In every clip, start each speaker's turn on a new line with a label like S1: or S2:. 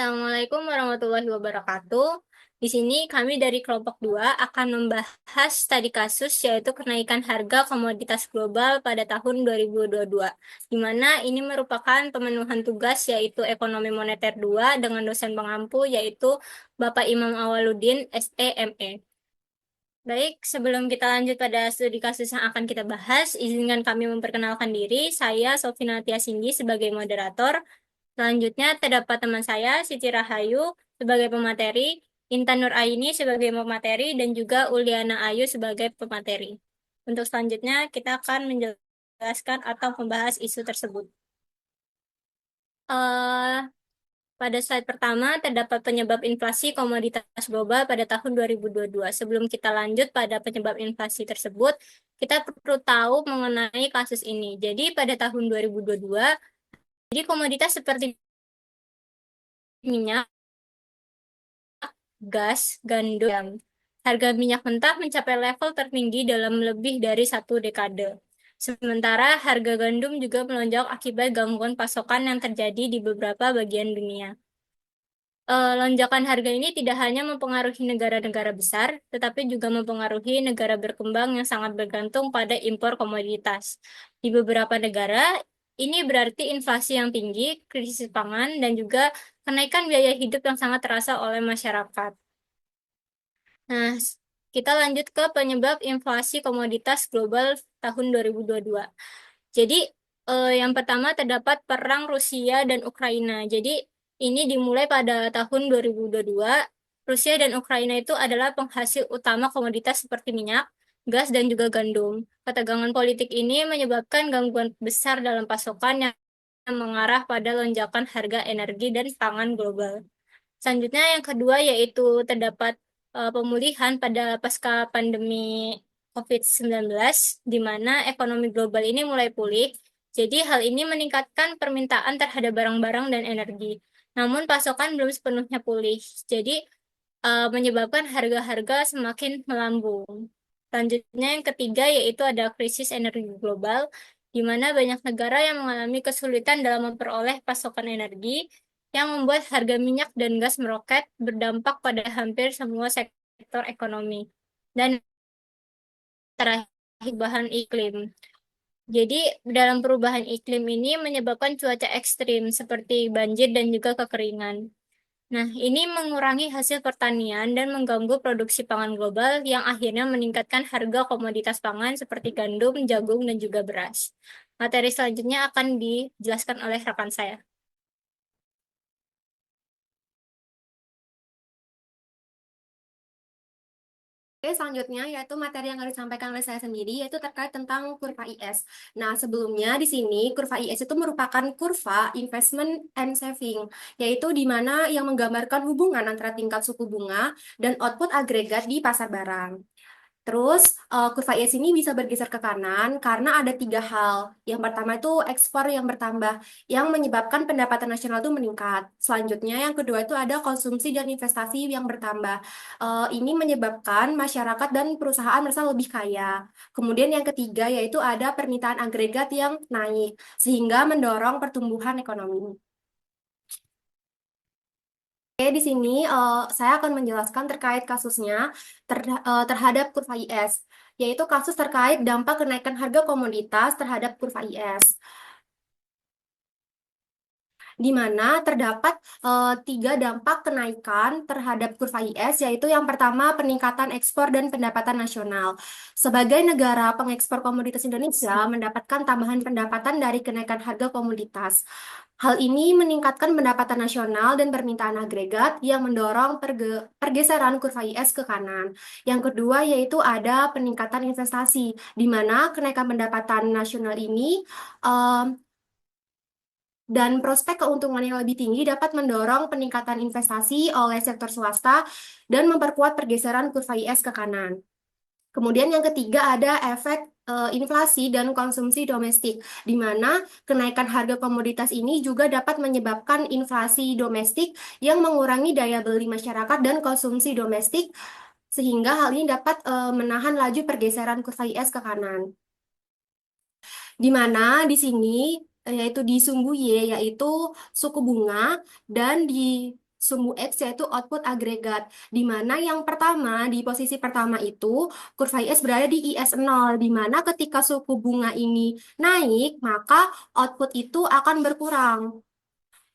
S1: Assalamualaikum warahmatullahi wabarakatuh. Di sini kami dari kelompok 2 akan membahas studi kasus yaitu kenaikan harga komoditas global pada tahun 2022, di mana ini merupakan pemenuhan tugas yaitu Ekonomi Moneter 2 dengan dosen pengampu yaitu Bapak Imam Awaludin, SEME. Baik, sebelum kita lanjut pada studi kasus yang akan kita bahas, izinkan kami memperkenalkan diri. Saya Sofina Tiasinggi sebagai moderator. Selanjutnya terdapat teman saya, Siti Rahayu sebagai pemateri, Intan Nur Aini sebagai pemateri, dan juga Uliana Ayu sebagai pemateri. Untuk selanjutnya, kita akan menjelaskan atau membahas isu tersebut. Eh, Pada slide pertama, terdapat penyebab inflasi komoditas global pada tahun 2022. Sebelum kita lanjut pada penyebab inflasi tersebut, kita perlu tahu mengenai kasus ini. Jadi pada tahun 2022, jadi komoditas seperti minyak, gas, gandum. Harga minyak mentah mencapai level tertinggi dalam lebih dari 1 dekade. Sementara harga gandum juga melonjak akibat gangguan pasokan yang terjadi di beberapa bagian dunia. Lonjakan harga ini tidak hanya mempengaruhi negara-negara besar, tetapi juga mempengaruhi negara berkembang yang sangat bergantung pada impor komoditas. Di beberapa negara, ini berarti inflasi yang tinggi, krisis pangan, dan juga kenaikan biaya hidup yang sangat terasa oleh masyarakat. Nah, kita lanjut ke penyebab inflasi komoditas global tahun 2022. Jadi, yang pertama terdapat perang Rusia dan Ukraina. Jadi, ini dimulai pada tahun 2022. Rusia dan Ukraina itu adalah penghasil utama komoditas seperti minyak, gas, dan juga gandum. Ketegangan politik ini menyebabkan gangguan besar dalam pasokan yang mengarah pada lonjakan harga energi dan pangan global. Selanjutnya yang kedua yaitu terdapat pemulihan pada pasca pandemi COVID-19, di mana ekonomi global ini mulai pulih. Jadi hal ini meningkatkan permintaan terhadap barang-barang dan energi. Namun pasokan belum sepenuhnya pulih. Jadi menyebabkan harga-harga semakin melambung. Selanjutnya yang ketiga yaitu ada krisis energi global, di mana banyak negara yang mengalami kesulitan dalam memperoleh pasokan energi, yang membuat harga minyak dan gas meroket, berdampak pada hampir semua sektor ekonomi. Dan terakhir, perubahan iklim. Jadi, dalam perubahan iklim ini menyebabkan cuaca ekstrim seperti banjir dan juga kekeringan. Nah, ini mengurangi hasil pertanian dan mengganggu produksi pangan global yang akhirnya meningkatkan harga komoditas pangan seperti gandum, jagung, dan juga beras. Materi selanjutnya akan dijelaskan oleh rekan saya.
S2: Oke, selanjutnya yaitu materi yang akan disampaikan oleh saya sendiri yaitu terkait tentang kurva IS. Nah, sebelumnya di sini kurva IS itu merupakan kurva investment and saving, yaitu di mana yang menggambarkan hubungan antara tingkat suku bunga dan output agregat di pasar barang. Terus, kurva IS ini bisa bergeser ke kanan karena ada tiga hal. Yang pertama itu ekspor yang bertambah, yang menyebabkan pendapatan nasional itu meningkat. Selanjutnya, yang kedua itu ada konsumsi dan investasi yang bertambah. Ini menyebabkan masyarakat dan perusahaan merasa lebih kaya. Kemudian yang ketiga yaitu ada permintaan agregat yang naik, sehingga mendorong pertumbuhan ekonomi. Oke, di sini saya akan menjelaskan terkait kasusnya terhadap kurva IS, yaitu kasus terkait dampak kenaikan harga komoditas terhadap kurva IS, di mana terdapat tiga dampak kenaikan terhadap kurva IS, yaitu yang pertama peningkatan ekspor dan pendapatan nasional. Sebagai negara pengekspor komoditas Indonesia mendapatkan tambahan pendapatan dari kenaikan harga komoditas. Hal ini meningkatkan pendapatan nasional dan permintaan agregat yang mendorong pergeseran kurva IS ke kanan. Yang kedua yaitu ada peningkatan investasi, di mana kenaikan pendapatan nasional ini em, dan prospek keuntungan yang lebih tinggi dapat mendorong peningkatan investasi oleh sektor swasta dan memperkuat pergeseran kurva IS ke kanan. Kemudian yang ketiga ada efek inflasi dan konsumsi domestik, di mana kenaikan harga komoditas ini juga dapat menyebabkan inflasi domestik yang mengurangi daya beli masyarakat dan konsumsi domestik, sehingga hal ini dapat menahan laju pergeseran kurva IS ke kanan. Di mana di sini yaitu di sumbu Y yaitu suku bunga dan di sumbu X yaitu output agregat, di mana yang pertama di posisi pertama itu kurva IS berada di IS 0, di mana ketika suku bunga ini naik, maka output itu akan berkurang.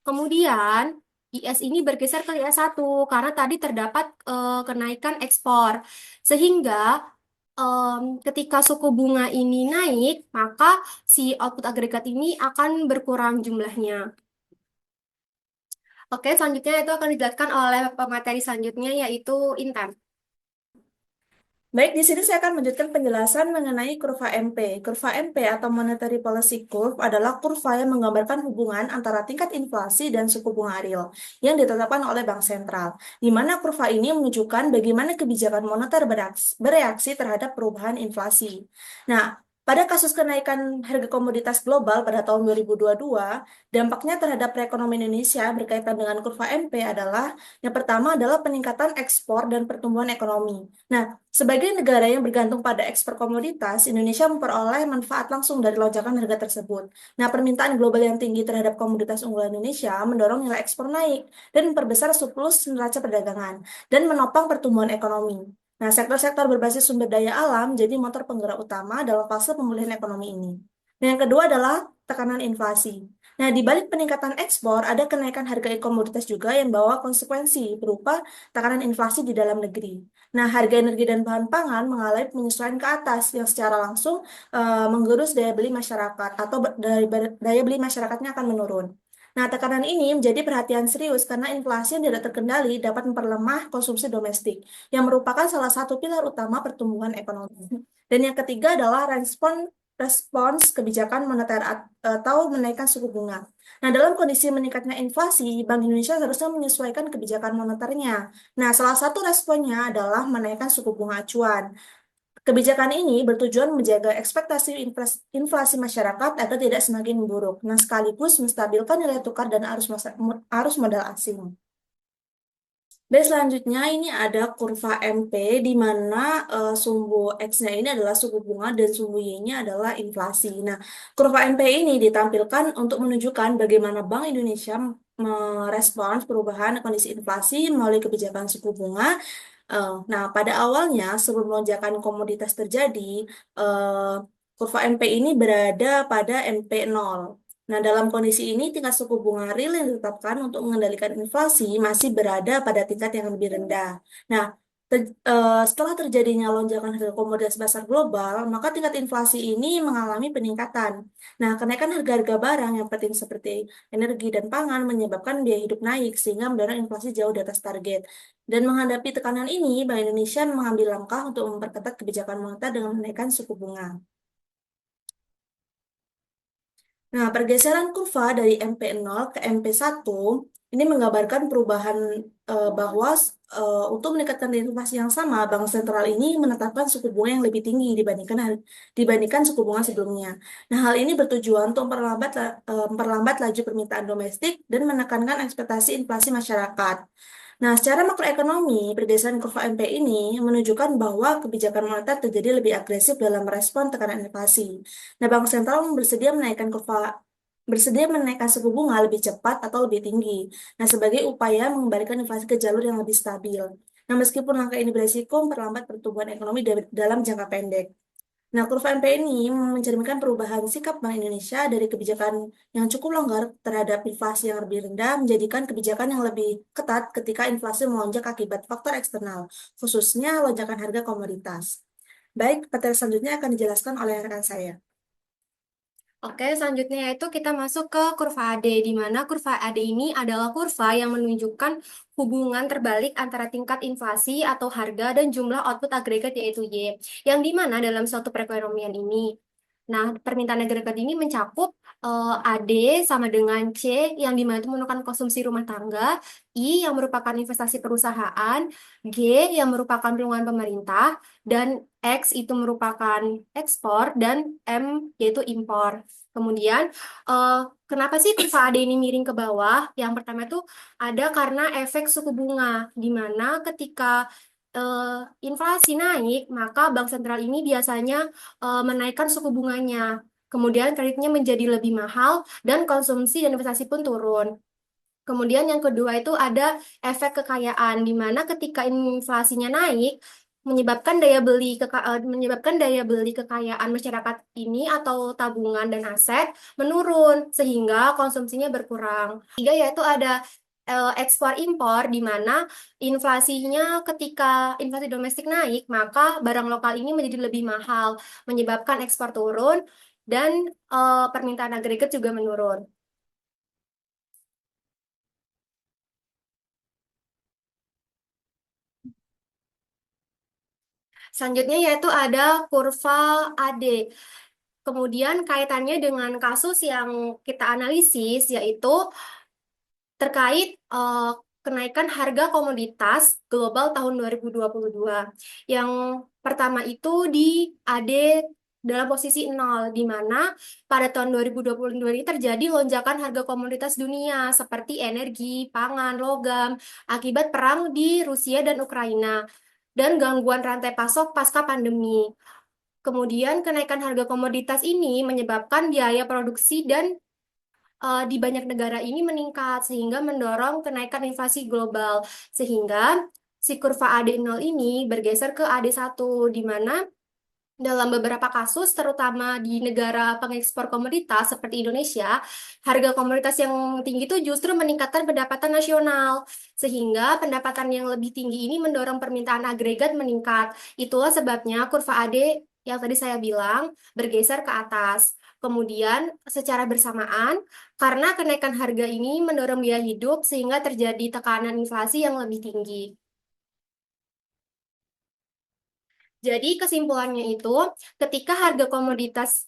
S2: Kemudian IS ini bergeser ke IS 1 karena tadi terdapat kenaikan ekspor. Sehingga ketika suku bunga ini naik, maka si output agregat ini akan berkurang jumlahnya. Oke, selanjutnya itu akan dijelaskan oleh pemateri selanjutnya yaitu Intan.
S3: Baik, di sini saya akan melanjutkan penjelasan mengenai kurva MP. Kurva MP atau Monetary Policy Curve adalah kurva yang menggambarkan hubungan antara tingkat inflasi dan suku bunga real yang ditetapkan oleh bank sentral, di mana kurva ini menunjukkan bagaimana kebijakan moneter bereaksi terhadap perubahan inflasi. Nah, pada kasus kenaikan harga komoditas global pada tahun 2022, dampaknya terhadap perekonomian Indonesia berkaitan dengan kurva MP adalah yang pertama adalah peningkatan ekspor dan pertumbuhan ekonomi. Nah, sebagai negara yang bergantung pada ekspor komoditas, Indonesia memperoleh manfaat langsung dari lonjakan harga tersebut. Nah, permintaan global yang tinggi terhadap komoditas unggulan Indonesia mendorong nilai ekspor naik dan memperbesar surplus neraca perdagangan dan menopang pertumbuhan ekonomi. Nah, sektor-sektor berbasis sumber daya alam jadi motor penggerak utama dalam fase pemulihan ekonomi ini. Nah, yang kedua adalah tekanan inflasi. Nah, di balik peningkatan ekspor, ada kenaikan harga komoditas juga yang bawa konsekuensi berupa tekanan inflasi di dalam negeri. Nah, harga energi dan bahan pangan mengalami penyesuaian ke atas yang secara langsung menggerus daya beli masyarakat atau daya beli masyarakatnya akan menurun. Nah, tekanan ini menjadi perhatian serius karena inflasi yang tidak terkendali dapat memperlemah konsumsi domestik, yang merupakan salah satu pilar utama pertumbuhan ekonomi. Dan yang ketiga adalah respons kebijakan moneter atau menaikkan suku bunga. Nah, dalam kondisi meningkatnya inflasi, Bank Indonesia harusnya menyesuaikan kebijakan moneternya. Nah, salah satu responnya adalah menaikkan suku bunga acuan. Kebijakan ini bertujuan menjaga ekspektasi inflasi masyarakat agar tidak semakin memburuk, nah sekaligus menstabilkan nilai tukar dan arus modal asing. Dan selanjutnya ini ada kurva MP di mana sumbu X-nya ini adalah suku bunga dan sumbu Y-nya adalah inflasi. Nah, kurva MP ini ditampilkan untuk menunjukkan bagaimana Bank Indonesia merespons perubahan kondisi inflasi melalui kebijakan suku bunga. Nah, pada awalnya sebelum lonjakan komoditas terjadi, eh, kurva MP ini berada pada MP 0. Nah, dalam kondisi ini, tingkat suku bunga real yang ditetapkan untuk mengendalikan inflasi masih berada pada tingkat yang lebih rendah. Nah, setelah terjadinya lonjakan harga komoditas pasar global, maka tingkat inflasi ini mengalami peningkatan. Nah, kenaikan harga-harga barang yang penting seperti energi dan pangan menyebabkan biaya hidup naik, sehingga mendorong inflasi jauh di atas target. Dan menghadapi tekanan ini, Bank Indonesia mengambil langkah untuk memperketat kebijakan moneter dengan menaikkan suku bunga. Nah, pergeseran kurva dari MP 0 ke MP 1 ini menggambarkan perubahan bahwa untuk meningkatkan inflasi yang sama, Bank Sentral ini menetapkan suku bunga yang lebih tinggi dibandingkan suku bunga sebelumnya. Nah, hal ini bertujuan untuk memperlambat laju permintaan domestik dan menekankan ekspektasi inflasi masyarakat. Nah, secara makroekonomi, pergeseran kurva MP ini menunjukkan bahwa kebijakan moneter terjadi lebih agresif dalam merespon tekanan inflasi. Nah, Bank Sentral bersedia menaikkan suku bunga lebih cepat atau lebih tinggi. Nah, sebagai upaya mengembalikan inflasi ke jalur yang lebih stabil. Nah, meskipun langkah ini beresiko memperlambat pertumbuhan ekonomi dalam jangka pendek. Nah, kurva MP ini mencerminkan perubahan sikap Bank Indonesia dari kebijakan yang cukup longgar terhadap inflasi yang lebih rendah menjadikan kebijakan yang lebih ketat ketika inflasi melonjak akibat faktor eksternal, khususnya lonjakan harga komoditas. Baik, materi selanjutnya akan dijelaskan oleh rekan saya.
S2: Oke, selanjutnya yaitu kita masuk ke kurva AD, di mana kurva AD ini adalah kurva yang menunjukkan hubungan terbalik antara tingkat inflasi atau harga dan jumlah output agregat yaitu Y, yang dimana dalam suatu perekonomian ini. Nah, permintaan agregat ini mencakup AD sama dengan C yang dimana itu merupakan konsumsi rumah tangga, I yang merupakan investasi perusahaan, G yang merupakan pengeluaran pemerintah, dan X itu merupakan ekspor, dan M yaitu impor. Kemudian, eh, kenapa sih kurva AD ini miring ke bawah? Yang pertama itu ada karena efek suku bunga, di mana ketika eh, inflasi naik, maka bank sentral ini biasanya menaikkan suku bunganya. Kemudian kreditnya menjadi lebih mahal dan konsumsi dan investasi pun turun. Kemudian yang kedua itu ada efek kekayaan, di mana ketika inflasinya naik, menyebabkan daya beli kekayaan masyarakat ini atau tabungan dan aset menurun sehingga konsumsinya berkurang. Tiga yaitu ada ekspor impor, di mana ketika inflasi domestik naik, maka barang lokal ini menjadi lebih mahal, menyebabkan ekspor turun dan permintaan agregat juga menurun. Selanjutnya yaitu ada kurva AD. Kemudian kaitannya dengan kasus yang kita analisis yaitu terkait kenaikan harga komoditas global tahun 2022. Yang pertama itu di AD dalam posisi nol, di mana pada tahun 2022 ini terjadi lonjakan harga komoditas dunia seperti energi, pangan, logam, akibat perang di Rusia dan Ukraina, dan gangguan rantai pasok pasca pandemi. Kemudian kenaikan harga komoditas ini menyebabkan biaya produksi dan di banyak negara ini meningkat sehingga mendorong kenaikan inflasi global. Sehingga si kurva AD0 ini bergeser ke AD1, di mana dalam beberapa kasus, terutama di negara pengekspor komoditas seperti Indonesia, harga komoditas yang tinggi itu justru meningkatkan pendapatan nasional, sehingga pendapatan yang lebih tinggi ini mendorong permintaan agregat meningkat. Itulah sebabnya kurva AD yang tadi saya bilang bergeser ke atas. Kemudian, secara bersamaan, karena kenaikan harga ini mendorong biaya hidup, sehingga terjadi tekanan inflasi yang lebih tinggi. Jadi kesimpulannya itu, ketika harga komoditas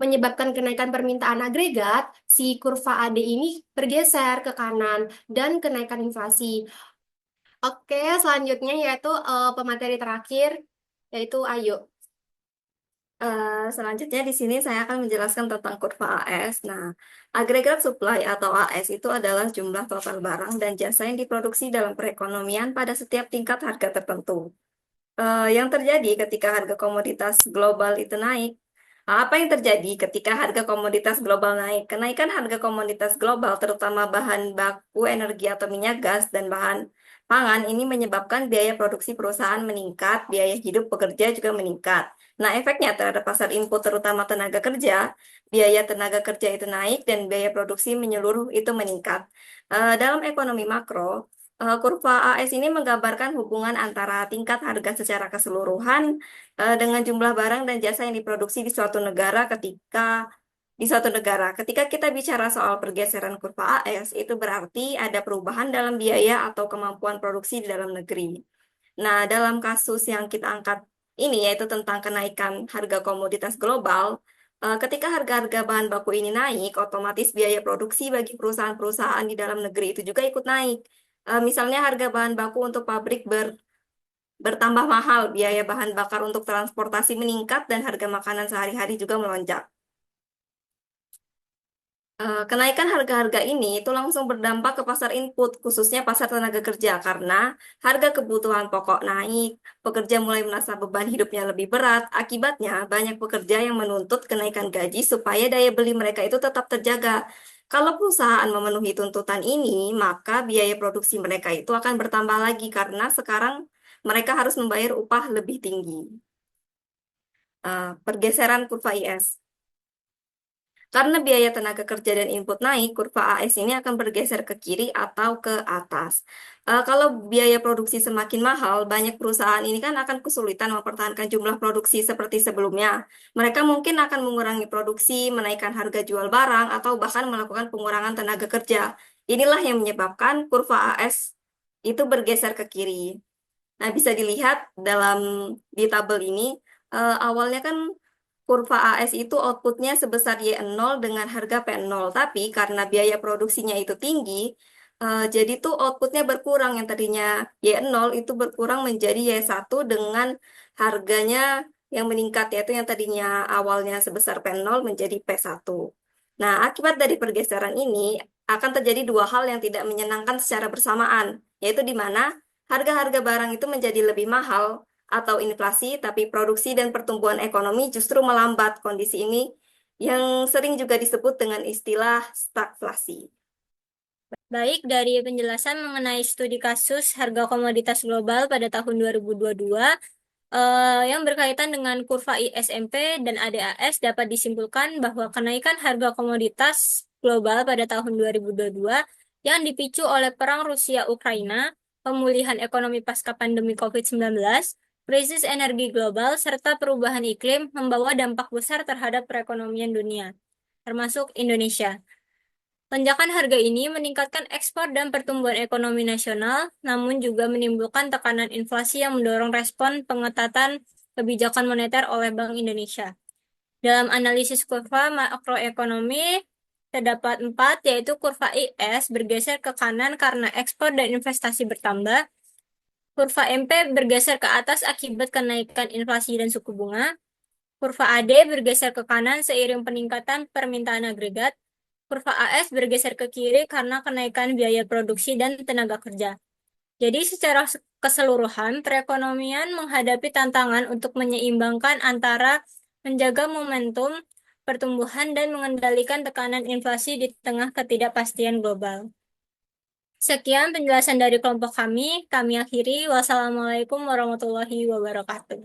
S2: menyebabkan kenaikan permintaan agregat, si kurva AD ini bergeser ke kanan dan kenaikan inflasi. Oke, selanjutnya yaitu pemateri terakhir, yaitu Ayu.
S4: Selanjutnya di sini saya akan menjelaskan tentang kurva AS. Nah, agregat supply atau AS itu adalah jumlah total barang dan jasa yang diproduksi dalam perekonomian pada setiap tingkat harga tertentu. Yang terjadi ketika harga komoditas global itu naik. Apa yang terjadi ketika harga komoditas global naik? Kenaikan harga komoditas global, terutama bahan baku energi atau minyak gas dan bahan pangan, ini menyebabkan biaya produksi perusahaan meningkat, biaya hidup pekerja juga meningkat. Nah, efeknya terhadap pasar input, terutama tenaga kerja, biaya tenaga kerja itu naik dan biaya produksi menyeluruh itu meningkat. Dalam ekonomi makro, kurva AS ini menggambarkan hubungan antara tingkat harga secara keseluruhan dengan jumlah barang dan jasa yang diproduksi di suatu negara Ketika kita bicara soal pergeseran kurva AS, itu berarti ada perubahan dalam biaya atau kemampuan produksi di dalam negeri. Nah, dalam kasus yang kita angkat ini yaitu tentang kenaikan harga komoditas global, ketika harga-harga bahan baku ini naik, otomatis biaya produksi bagi perusahaan-perusahaan di dalam negeri itu juga ikut naik. Misalnya harga bahan baku untuk pabrik bertambah mahal, biaya bahan bakar untuk transportasi meningkat, dan harga makanan sehari-hari juga melonjak. Kenaikan harga-harga ini itu langsung berdampak ke pasar input, khususnya pasar tenaga kerja, karena harga kebutuhan pokok naik, pekerja mulai merasa beban hidupnya lebih berat. Akibatnya, banyak pekerja yang menuntut kenaikan gaji supaya daya beli mereka itu tetap terjaga. Kalau perusahaan memenuhi tuntutan ini, maka biaya produksi mereka itu akan bertambah lagi, karena sekarang mereka harus membayar upah lebih tinggi. Pergeseran kurva IS. Karena biaya tenaga kerja dan input naik, kurva AS ini akan bergeser ke kiri atau ke atas. Kalau biaya produksi semakin mahal, banyak perusahaan ini kan akan kesulitan mempertahankan jumlah produksi seperti sebelumnya. Mereka mungkin akan mengurangi produksi, menaikkan harga jual barang, atau bahkan melakukan pengurangan tenaga kerja. Inilah yang menyebabkan kurva AS itu bergeser ke kiri. Nah, bisa dilihat di tabel ini, awalnya kan kurva AS itu outputnya sebesar Y0 dengan harga P0, tapi karena biaya produksinya itu tinggi, jadi tuh outputnya berkurang. Yang tadinya Y0 itu berkurang menjadi Y1 dengan harganya yang meningkat, yaitu yang tadinya awalnya sebesar P0 menjadi P1. Nah, akibat dari pergeseran ini akan terjadi dua hal yang tidak menyenangkan secara bersamaan, yaitu di mana harga-harga barang itu menjadi lebih mahal atau inflasi, tapi produksi dan pertumbuhan ekonomi justru melambat. Kondisi ini yang sering juga disebut dengan istilah stagflasi.
S1: Baik dari penjelasan mengenai studi kasus harga komoditas global pada tahun 2022, yang berkaitan dengan kurva ISMP dan ADAS dapat disimpulkan bahwa kenaikan harga komoditas global pada tahun 2022 yang dipicu oleh perang Rusia-Ukraina, pemulihan ekonomi pasca pandemi COVID-19, krisis energi global, serta perubahan iklim membawa dampak besar terhadap perekonomian dunia, termasuk Indonesia. Lonjakan harga ini meningkatkan ekspor dan pertumbuhan ekonomi nasional, namun juga menimbulkan tekanan inflasi yang mendorong respon pengetatan kebijakan moneter oleh Bank Indonesia. Dalam analisis kurva makroekonomi, terdapat 4, yaitu kurva IS bergeser ke kanan karena ekspor dan investasi bertambah, kurva MP bergeser ke atas akibat kenaikan inflasi dan suku bunga, kurva AD bergeser ke kanan seiring peningkatan permintaan agregat, kurva AS bergeser ke kiri karena kenaikan biaya produksi dan tenaga kerja. Jadi secara keseluruhan, perekonomian menghadapi tantangan untuk menyeimbangkan antara menjaga momentum pertumbuhan dan mengendalikan tekanan inflasi di tengah ketidakpastian global. Sekian penjelasan dari kelompok kami. Kami akhiri. Wassalamualaikum warahmatullahi wabarakatuh.